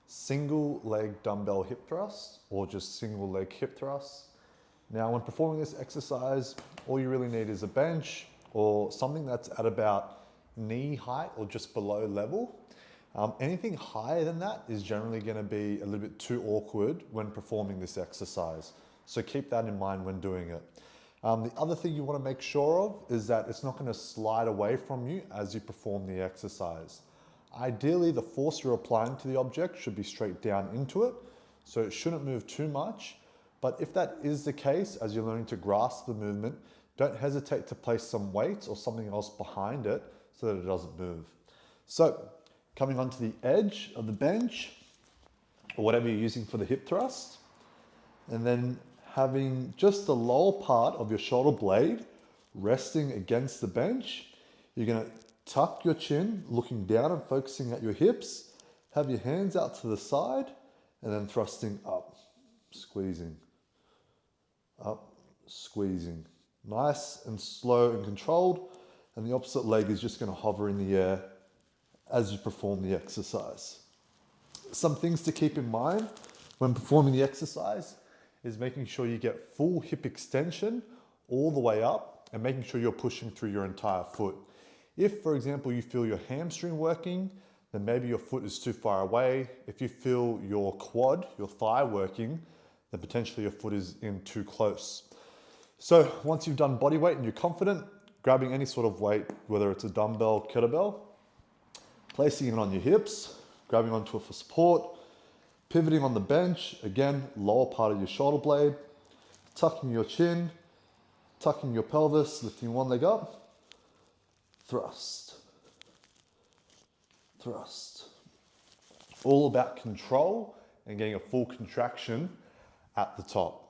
single leg dumbbell hip thrust or just single leg hip thrust. Now, when performing this exercise, all you really need is a bench or something that's at about knee height or just below level. Anything higher than that is generally going to be a little bit too awkward when performing this exercise. So keep that in mind when doing it. The other thing you want to make sure of is that it's not going to slide away from you as you perform the exercise. Ideally, the force you're applying to the object should be straight down into it, so it shouldn't move too much. But if that is the case, as you're learning to grasp the movement, don't hesitate to place some weight or something else behind it so that it doesn't move. So, coming onto the edge of the bench, or whatever you're using for the hip thrust, and then having just the lower part of your shoulder blade resting against the bench, you're going to tuck your chin, looking down and focusing at your hips, have your hands out to the side, and then thrusting up, squeezing, up, squeezing. Nice and slow and controlled, and the opposite leg is just going to hover in the air as you perform the exercise. Some things to keep in mind when performing the exercise is making sure you get full hip extension all the way up and making sure you're pushing through your entire foot. If, for example, you feel your hamstring working, then maybe your foot is too far away. If you feel your quad, your thigh working, then potentially your foot is in too close. So once you've done body weight and you're confident, grabbing any sort of weight, whether it's a dumbbell, kettlebell, placing it on your hips, grabbing onto it for support, pivoting on the bench, again, lower part of your shoulder blade, tucking your chin, tucking your pelvis, lifting one leg up, thrust, thrust. All about control and getting a full contraction at the top.